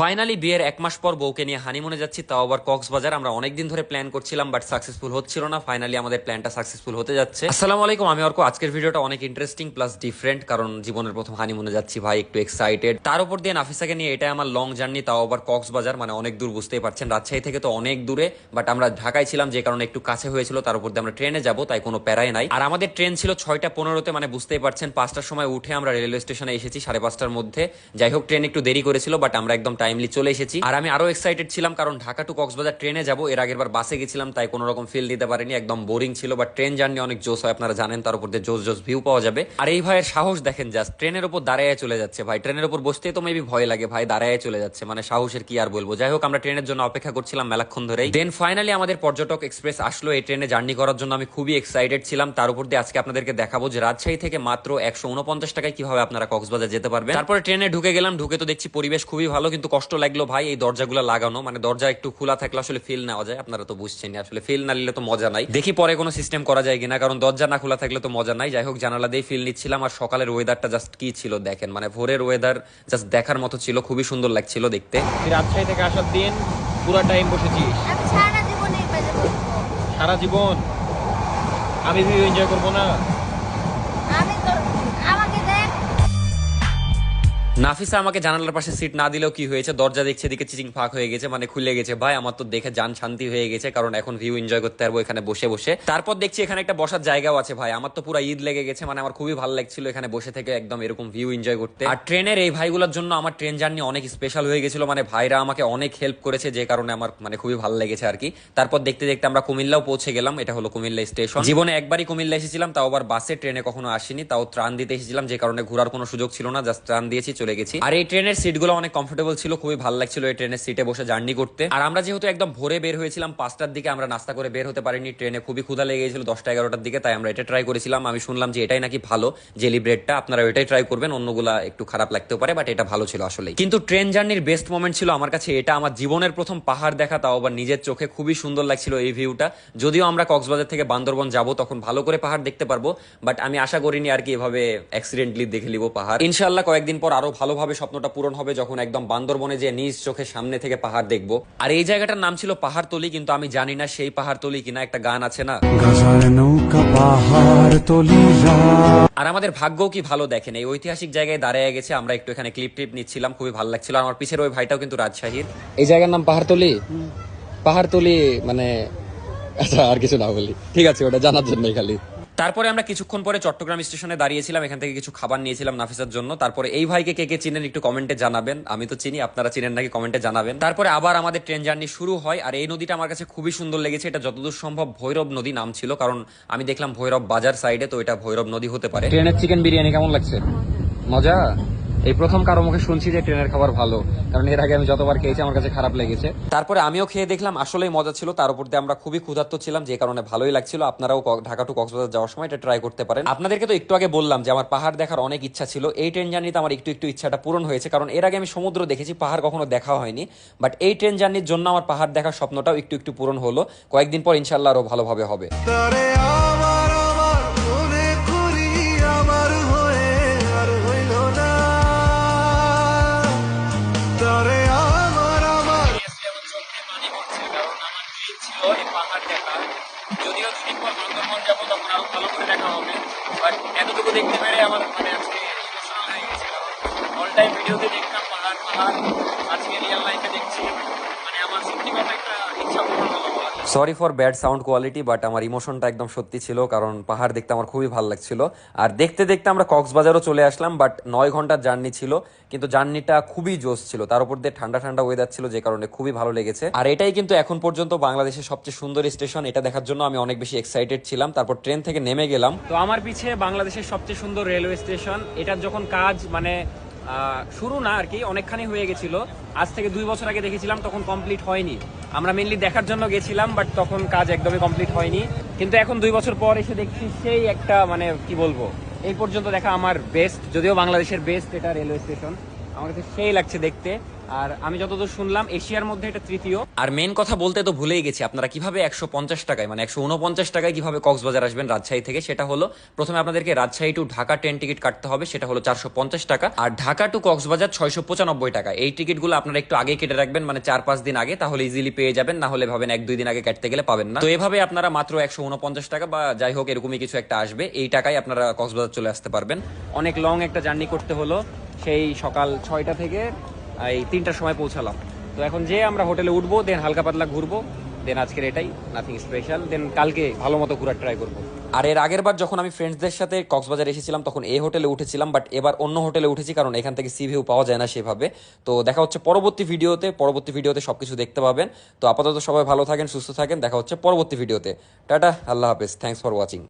Finally বিয়ের 1 মাস পর বউকে নিয়ে হানিমুনে যাচ্ছি, তাও আবার কক্সবাজার। আমরা অনেকদিন ধরে প্ল্যান করছিলাম বাট সাকসেসফুল হচ্ছিল না। ফাইনালি আমাদের প্ল্যানটা সাকসেসফুল হতে যাচ্ছে। আসসালামু আলাইকুম, আমি অর্ক। আজকের ভিডিওটা অনেক ইন্টারেস্টিং প্লাস ডিফারেন্ট, কারণ জীবনের প্রথম হানিমুনে যাচ্ছি ভাই, একটু এক্সাইটেড। তার উপর দিয়ে নাফিসাকে নিয়ে এটাই আমার লং জার্নি, তাও আবার কক্সবাজার, মানে অনেক দূর, বুঝতেই পারছেন। রাজশাহী থেকে তো অনেক দূরে, বাট আমরা ঢাকায় ছিলাম যে কারণে একটু কাছে হয়েছিল। তার উপর দিয়ে আমরা ট্রেনে যাবো, তাই কোনো প্যারাই নাই। আর আমাদের ট্রেন ছিল 6টা 15-তে, মানে বুঝতেই পারছেন 5টার সময় উঠে আমরা রেলওয়ে স্টেশনে এসেছি 5:30টার মধ্যে। যাই হোক, ট্রেন একটু দেরি করেছিল বাট আমরা একদম টাইমলি চলে এসেছি। আর আমি আরো এক্সাইটেড ছিলাম কারণ ঢাকা টু কক্সবাজার ট্রেনে যাব। এর আগের বার বাসে গেছিলাম, তাই কোনো রকম ফিল দিতে পারিনি, একদম বোরিং ছিল। বাট ট্রেন জার্নি অনেক জোস হয়, আপনারা জানেন। তার উপর দিয়ে জোস জোস ভিউ পাওয়া যাবে। আর এই ভাইয়ের সাহস দেখেন, জাস্ট ট্রেনের উপর দাঁড়ায় চলে যাচ্ছে ভাই। ট্রেনের উপর বসতেই তো মেবি ভয় লাগে ভাই, দাঁড়ায় চলে যাচ্ছে, মানে সাহসের কি আর বলবো। যাই হোক, আমরা ট্রেনের জন্য অপেক্ষা করছিলাম মেলাক্ষণ ধরেই। দেন ফাইনালি আমাদের পর্যটক এক্সপ্রেস আসলো। এই ট্রেনে জার্নি করার জন্য আমি খুবই এক্সাইটেড ছিলাম। তার উপর দিয়ে আজকে আপনাদেরকে দেখাবো যে রাজশাহী থেকে মাত্র 149 টাকায় কিভাবে আপনারা কক্সবাজার যেতে পারবেন। তারপরে ট্রেনে ঢুকে গেলাম। ঢুকে তো দেখছি পরিবেশ খুবই ভালো, কিন্তু কষ্ট লাগলো ভাই এই দরজাগুলো লাগানো। মানে দরজা একটু খোলা থাকলে আসলে ফিল নেওয়া যায়, আপনারা তো বুঝছেন। আসলে ফিল না নিলে তো মজা নাই। দেখি পরে কোনো সিস্টেম করা যায় কিনা, কারণ দরজা না খোলা থাকলে তো মজা নাই। যাই হোক, জানালা দিয়ে ফিল নিচ্ছিলাম। আর সকালের ওয়েদারটা জাস্ট কি ছিল দেখেন, মানে ভোরের ওয়েদার জাস্ট দেখার মতো ছিল, খুবই সুন্দর লাগছিল দেখতে। রাজশাহী থেকে আসার দিন পুরো টাইম বসেছিস? আমি সারা জীবন এই কাজে করবো। সারা জীবন আমি ভিউ এনজয় করবো না? আমি তো আমাকে দেখ। নাফিসা আমাকে জানালার পাশে সিট না দিলেও কি হয়েছে, দরজা দেখছে এদিকে চিচিং ফাঁক হয়ে গেছে, মানে খুলে গেছে ভাই। আমার তো দেখে জান শান্তি হয়ে গেছে, কারণ এখন ভিউ এনজয় করতে পারবো এখানে বসে বসে। তারপর দেখছি এখানে একটা বসার জায়গাও আছে ভাই। আমার তো পুরো ঈদ লেগে গেছে, মানে আমার খুবই ভালো লাগছিল এখানে বসে থেকে একদম এরকম ভিউ এনজয় করতে। আর ট্রেনের এই ভাইগুলোর জন্য আমার ট্রেন জার্নি অনেক স্পেশাল হয়ে গেছিল, মানে ভাইরা আমাকে অনেক হেল্প করেছে, যে কারণে আমার মানে খুবই ভালো লেগেছে আর কি। তারপর দেখতে দেখতে আমরা কুমিল্লাও পৌঁছে গেলাম। এটা হলো কুমিল্লা স্টেশন। জীবনে একবারই কুমিল্লা এসেছিলাম, তাও আবার বাসে, ট্রেনে কখনো আসিনি। তাও ত্রাণ দিতে এসেছিলাম, যে কারণে ঘোরার কোনো সুযোগ ছিল না, জাস্ট ত্রাণ দিয়েছি, চলে গেছি। আর এই ট্রেনের সিটগুলো অনেক কমফোর্টেবল ছিল, খুবই ভালো লাগছিল এই ট্রেনের সিটে বসে জার্নি করতে। আর আমরা যেহেতু একদম ভোরে বের হয়েছিলাম 5টার দিকে, আমরা নাস্তা করে বের হতে পারিনি। ট্রেনে খুবই ক্ষুধা লেগে গেছিল 10টা 11টার দিকে, তাই আমরা এটা ট্রাই করেছিলাম। আমি শুনলাম যে এটাই নাকি ভালো, জেলি ব্রেডটা। আপনারা এটাই ট্রাই করবেন, অন্যগুলা একটু খারাপ লাগতেও পারে, বাট এটা ভালো ছিল আসলে। কিন্তু ট্রেন জার্নির বেস্ট মোমেন্ট ছিল আমার কাছে এটা, আমার জীবনের প্রথম পাহাড় দেখা, তাও আবার নিজের চোখে। খুবই সুন্দর লাগছিল এই ভিউটা। যদিও আমরা কক্সবাজার থেকে বান্দরবন যাব, তখন ভালো করে পাহাড় দেখতে পারবো, বাট আমি আশা করিনি আর কি এভাবে অ্যাক্সিডেন্টলি দেখে নিব পাহাড়। ইনশাআল্লাহ কয়েকদিন পর আরো ভালোভাবে স্বপ্নটা পূরণ হবে, যখন একদম বান্দরবনে যে নিজ চোখের সামনে থেকে পাহাড় দেখবো। আর এই জায়গাটার নাম ছিল পাহাড়তলি, কিন্তু আমি জানি না সেই পাহাড়তলি কিনা। একটা গান আছে না, নৌকা পাহাড়তলি। আর আমাদের ভাগ্যও কি ভালো দেখেন, এই ঐতিহাসিক জায়গায় দাঁড়িয়ে গেছে। আমরা একটু এখানে ক্লিপ টিপ নিচ্ছিলাম, খুবই ভালো লাগছিল। আর আমার পিছের ওই ভাইটাও কিন্তু রাজশাহীর। এই জায়গার নাম পাহাড়তলি। পাহাড়তলি মানে, আচ্ছা আর কিছু না বলি, ঠিক আছে, ওটা জানার জন্যই খালি। তারপরে আমরা কিছুক্ষণ পরে চট্টগ্রাম স্টেশনে দাঁড়িয়েছিলাম, এখান থেকে কিছু খাবার নিয়েছিলাম নাফিসার জন্য। তারপরে এই ভাইকে কে কে চিনেন একটু কমেন্টে জানাবেন। আমি তো চিনি, আপনারা চিনেন নাকি কমেন্টে জানাবেন। তারপরে আবার আমাদের ট্রেন জার্নি শুরু হয়। আর এই নদীটা আমার কাছে খুবই সুন্দর লেগেছে। এটা যতদূর সম্ভব ভৈরব নদী নাম ছিল, কারণ আমি দেখলাম ভৈরব বাজার সাইডে, তো এটা ভৈরব নদী হতে পারে। ট্রেনের চিকেন বিরিয়ানি কেমন লাগছে? মজা? এই প্রথম কারো মুখে শুনছি যে ট্রেনের খাবার ভালো, কারণ এর আগে আমি যতবার খেয়েছি আমার কাছে খারাপ লেগেছে। তারপরে আমিও খেয়ে দেখলাম, আসলেই মজা ছিল। তার উপর দিয়ে আমরা খুবই ক্ষুধার্ত ছিলাম, যে কারণে ভালোই লাগছিল। আপনারাও ঢাকা টু কক্সবাজার যাওয়ার সময় এটা ট্রাই করতে পারেন। আপনাদেরকে তো একটু আগে বললাম যে আমার পাহাড় দেখার অনেক ইচ্ছা ছিল। এই ট্রেন জার্নিতে আমার একটু একটু ইচ্ছাটা পূরণ হয়েছে, কারণ এর আগে আমি সমুদ্র দেখেছি, পাহাড় কখনো দেখা হয়নি। বাট এই ট্রেন জার্নির জন্য আমার পাহাড় দেখার স্বপ্নটাও একটু একটু পূরণ হলো। কয়েকদিন পর ইনশাল্লাহ আরো ভালোভাবে হবে। যদিও 2 দিন পর বান্দরবন যাবো, তখন আরো ভালো করে দেখা হবে। বাট এতটুকু দেখতে পেরে আমার মানে আজকে ইমোশনাল হয়ে গেছে, কারণ অল টাইম ভিডিওতে দেখতাম পাহাড় পাহাড়, আজকে রিয়েল লাইফে দেখছি, মানে আমার সত্যি কথা একটা ইচ্ছা পূরণ হলো। Sorry for bad sound quality, but আমার ইমোশনটা একদম সত্যি ছিল, কারণ পাহাড় দেখতে আমার খুবই ভালো লাগছিল। আর দেখতে দেখতে আমরা কক্সবাজারও চলে আসলাম, বাট 9 ঘন্টার জার্নি ছিল, কিন্তু জার্নিটা খুবই জোস ছিল। তার উপর দিয়ে ঠান্ডা ঠান্ডা ওয়েদার ছিল, যে কারণে খুবই ভালো লেগেছে। আর এটাই কিন্তু এখন পর্যন্ত বাংলাদেশের সবচেয়ে সুন্দর স্টেশন, এটা দেখার জন্য আমি অনেক বেশি এক্সাইটেড ছিলাম। তারপর ট্রেন থেকে নেমে গেলাম। তো আমার পিছে বাংলাদেশের সবচেয়ে সুন্দর রেলওয়ে স্টেশন, এটার যখন কাজ মানে শুরু না আর কি, অনেকখানি হয়ে গেছিল। আজ থেকে 2 বছর আগে দেখেছিলাম, তখন কমপ্লিট হয়নি। আমরা মেনলি দেখার জন্য গেছিলাম, বাট তখন কাজ একদমই কমপ্লিট হয়নি। কিন্তু এখন 2 বছর পর এসে দেখছি সেই একটা মানে কি বলবো, এই পর্যন্ত দেখা আমার বেস্ট, যদিও বাংলাদেশের বেস্ট এটা রেলওয়ে স্টেশন। আমার কাছে সেই লাগছে দেখতে। আর আমি যতদূর শুনলাম এশিয়ার মধ্যে এটা তৃতীয়। আর মেন কথা বলতে তো ভুলেই গেছি, আপনারা কিভাবে 150 টাকায় মানে 149 টাকায় কিভাবে কক্সবাজার আসবেন রাজশাহী থেকে, সেটা হলো প্রথমে আপনাদেরকে Rajshahi to Dhaka train ticket কাটতে হবে, সেটা হলো 450 টাকা। আর ঢাকা টু কক্সবাজার 695 টাকা। এই টিকিটগুলো আপনারা একটু আগে কেটে রাখবেন, মানে 4-5 দিন আগে, তাহলে ইজিলি পেয়ে যাবেন। না হলে ভাবেন 1-2 দিন আগে কাটতে গেলে পাবেন না। তো এভাবে আপনারা মাত্র 149 টাকা বা যাই হোক এরকমই কিছু একটা আসবে, এই টাকায় আপনারা কক্সবাজার চলে আসতে পারবেন। অনেক লং একটা জার্নি করতে হলো, সেই সকাল 6টা থেকে এই 3টার সময় পৌঁছালাম। তো এখন যে আমরা হোটেলে উঠবো, দেন হালকা পাতলা ঘুরবো, দেন আজকের এটাই, নাথিং স্পেশাল। দেন কালকে ভালো মতো ঘোরার ট্রাই করবো। আর এর আগের বার যখন আমি ফ্রেন্ডসদের সাথে কক্সবাজার এসেছিলাম তখন এই হোটেলে উঠেছিলাম, বাট এবার অন্য হোটেলে উঠেছি কারণ এখান থেকে সি ভিউ পাওয়া যায় না সেভাবে। তো দেখা হচ্ছে পরবর্তী ভিডিওতে সবকিছু দেখতে পাবেন। তো আপাতত সবাই ভালো থাকেন, সুস্থ থাকেন, দেখা হচ্ছে পরবর্তী ভিডিওতে। টাটা, আল্লাহ হাফেজ, থ্যাঙ্কস ফর ওয়াচিং।